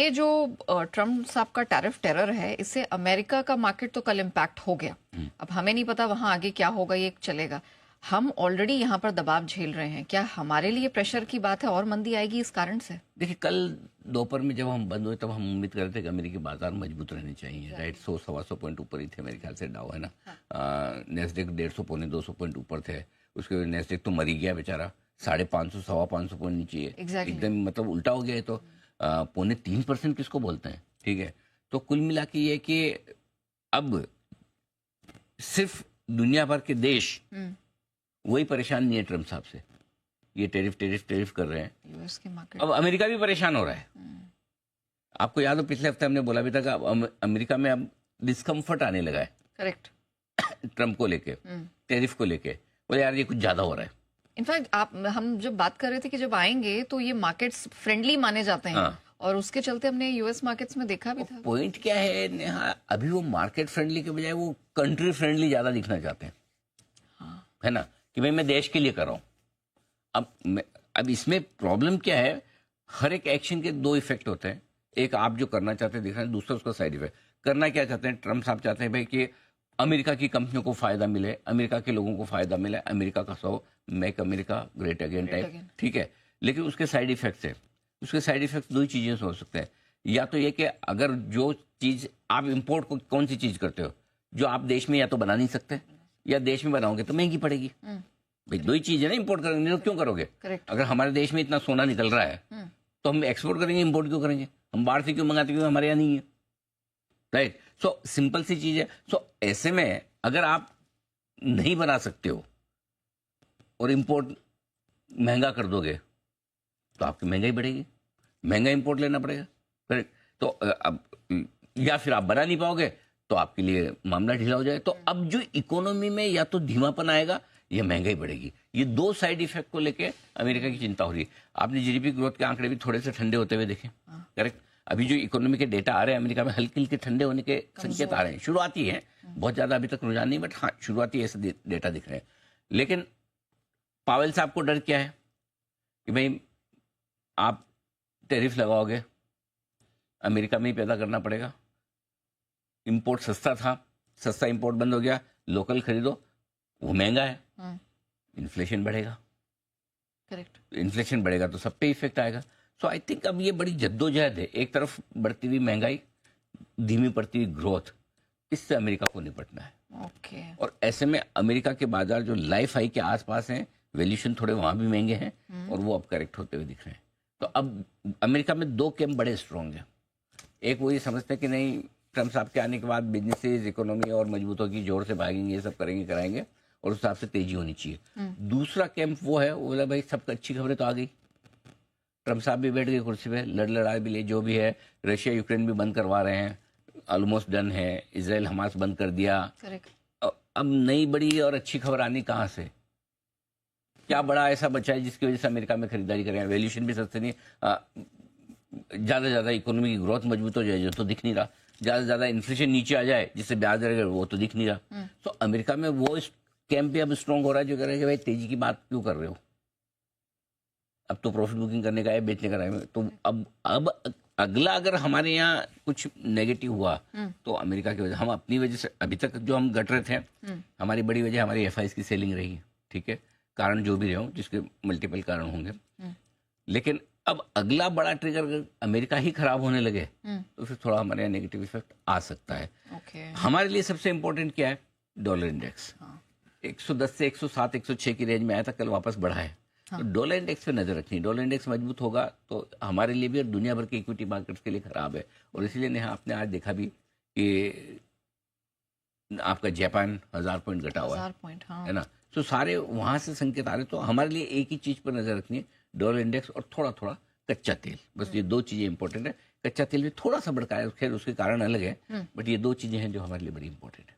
ये जो ट्रम्प साहब का टैरिफ टेरर है, इससे अमेरिका का मार्केट तो कल इम्पैक्ट हो गया। अब हमें नहीं पता वहां आगे क्या होगा, ये चलेगा। हम ऑलरेडी यहाँ पर दबाव झेल रहे हैं, क्या हमारे लिए प्रेशर की बात है और मंदी आएगी इस कारण से? देखिए, कल दोपहर में जब हम बंद हुए तब हम उम्मीद कर रहे थे कि अमेरिकी बाजार मजबूत रहने चाहिए, राइट। 100-125 पॉइंट ऊपर ही थे मेरे ख्याल से, डाउ है ना। नेस्डेक 150 पौने 200 पॉइंट ऊपर थे। उसके नेस्डेक तो मर ही गया बेचारा, 550 525 पॉइंट नीचे है, एकदम मतलब उल्टा हो गया है। तो 0.3% किसको बोलते हैं, ठीक है। तो कुल मिला के ये कि अब सिर्फ दुनिया भर के देश वही परेशान नहीं है ट्रम्प साहब से, ये टेरिफ कर रहे हैं यूएस के मार्केट। अब अमेरिका भी परेशान हो रहा है। आपको याद हो पिछले हफ्ते हमने बोला भी था कि अब अमेरिका में अब डिस्कम्फर्ट आने लगा है, करेक्ट, ट्रम्प को लेके, टेरिफ को लेके। बोले यार ये कुछ ज्यादा हो रहा है। इनफैक्ट हम जब बात कर रहे थे कि जब आएंगे तो ये मार्केट्स फ्रेंडली माने जाते हैं। हाँ। और उसके चलते हमने यूएस मार्केट्स में देखा भी था। पॉइंट क्या है नेहा, अभी वो मार्केट फ्रेंडली के बजाय वो कंट्री फ्रेंडली ज्यादा दिखना चाहते हैं। हाँ। है ना, कि भाई मैं देश के लिए कर रहा हूं। अब इसमें प्रॉब्लम क्या है, हर एक एक्शन के दो इफेक्ट होते हैं। एक आप जो करना चाहते हैं दिख रहा है, दूसरा उसका साइड इफेक्ट। करना क्या चाहते हैं, ट्रम्प साहब चाहते हैं भाई कि अमेरिका की कंपनियों को फायदा मिले, अमेरिका के लोगों को फायदा मिले, अमेरिका का make America great again type, ठीक है। लेकिन उसके साइड इफेक्ट्स है, उसके साइड इफेक्ट्स दो ही चीजें से हो सकते हैं। या तो ये कि अगर जो चीज आप इंपोर्ट को कौन सी चीज करते हो जो आप देश में या तो बना नहीं सकते, या देश में बनाओगे तो महंगी पड़ेगी। भाई दो ही चीज है ना, इंपोर्ट करेंगे तो क्यों करोगे? अगर हमारे देश में इतना सोना निकल रहा है तो हम एक्सपोर्ट करेंगे, इंपोर्ट क्यों करेंगे? हम बाहर से क्यों मंगाते, क्यों हमारे यहाँ नहीं है, राइट। सो सिंपल सी चीज है। सो ऐसे में अगर आप नहीं बना सकते हो और इंपोर्ट महंगा कर दोगे तो आपकी महंगाई बढ़ेगी, महंगा इंपोर्ट लेना पड़ेगा, करेक्ट। तो अब या फिर आप बना नहीं पाओगे तो आपके लिए मामला ढीला हो जाए। तो अब जो इकोनॉमी में या तो धीमापन आएगा या महंगाई बढ़ेगी। ये दो साइड इफेक्ट को लेके अमेरिका की चिंता हो रही है। आपने जीडीपी ग्रोथ के आंकड़े भी थोड़े से ठंडे होते हुए देखे, करेक्ट। अभी जो इकोनॉमी के डेटा आ रहे हैं अमेरिका में, हल्के हल्के ठंडे होने के संकेत आ रहे हैं, शुरुआती है, बहुत ज्यादा अभी तक रुझान नहीं, बट हाँ शुरुआती ऐसे डेटा दिख रहे हैं। लेकिन पावेल साहब को डर क्या है कि भाई आप टैरिफ लगाओगे, अमेरिका में ही पैदा करना पड़ेगा, इंपोर्ट सस्ता था, सस्ता इंपोर्ट बंद हो गया, लोकल खरीदो, वो महंगा है, इन्फ्लेशन बढ़ेगा, करेक्ट। इन्फ्लेशन बढ़ेगा तो सब पे इफेक्ट आएगा। सो आई थिंक अब ये बड़ी जद्दोजहद है, एक तरफ बढ़ती हुई महंगाई, धीमी पड़ती हुई ग्रोथ, इससे अमेरिका को निपटना है। ओके। और ऐसे में अमेरिका के बाजार जो लाइफ हाई के आसपास हैं, वैल्यूएशन थोड़े वहां भी महंगे हैं और वो अब करेक्ट होते हुए दिख रहे हैं। तो अब अमेरिका में दो कैंप बड़े स्ट्रांग हैं। एक वो ये समझते हैं कि नहीं, ट्रम्प साहब के आने के बाद बिजनेसेस, इकोनॉमी और मजबूत होगी, जोर से भागेंगे, ये सब करेंगे कराएंगे और उस हिसाब से तेजी होनी चाहिए। दूसरा कैंप वो है, वो बोला भाई सब अच्छी खबरें तो आ गई, ट्रम्प साहब भी बैठ गए कुर्सी पे, लड़ा भी ले, जो भी है, रशिया यूक्रेन भी बंद करवा रहे हैं, ऑलमोस्ट डन है, इजराइल हमास बंद कर दिया। अब नई बड़ी और अच्छी खबर आनी कहाँ से? क्या बड़ा ऐसा बचा है जिसकी वजह से अमेरिका में खरीदारी करें? वैल्यूएशन भी सस्ते नहीं, ज्यादा इकोनॉमी की ग्रोथ मजबूत हो जाए जो तो दिख नहीं रहा, ज्यादा इन्फ्लेशन नीचे आ जाए जिससे ब्याज दर वो तो दिख नहीं रहा। तो अमेरिका में वो कैंप भी अब स्ट्रांग हो रहा है जो कह रहे हैं कि भाई तेजी की बात क्यों कर रहे हो, अब तो प्रॉफिट बुकिंग करने का है, बेचने का है। तो अब अगला अगर हमारे यहाँ कुछ नेगेटिव हुआ तो अमेरिका की वजह, हम अपनी वजह से अभी तक जो हम घट रहे थे, हमारी बड़ी वजह हमारी एफआईज की सेलिंग रही, ठीक है, कारण जो भी रहे हो, जिसके मल्टीपल कारण होंगे। लेकिन अब अगला बड़ा ट्रिगर अगर अमेरिका ही खराब होने लगे तो फिर थोड़ा हमारे यहाँ नेगेटिव इफेक्ट आ सकता है। हमारे लिए सबसे इंपॉर्टेंट क्या है? डॉलर इंडेक्स 110 से 107 106 की रेंज में आया था, कल वापस बढ़ा है। तो डॉलर इंडेक्स पे नजर रखनी, डॉलर इंडेक्स मजबूत होगा तो हमारे लिए भी और दुनिया भर के इक्विटी मार्केट्स के लिए खराब है। और इसीलिए नेहा आपने आज देखा भी कि आपका जापान 1000 पॉइंट घटा हुआ है ना। तो सारे वहां से संकेत आ रहे। तो हमारे लिए एक ही चीज पर नजर रखनी है, डॉलर इंडेक्स और थोड़ा थोड़ा कच्चा तेल, बस ये दो चीजें इंपॉर्टेंट है। कच्चा तेल भी थोड़ा सा भड़का है, खैर उसके कारण अलग है, बट ये दो चीजें हैं जो हमारे लिए बड़ी इंपॉर्टेंट है।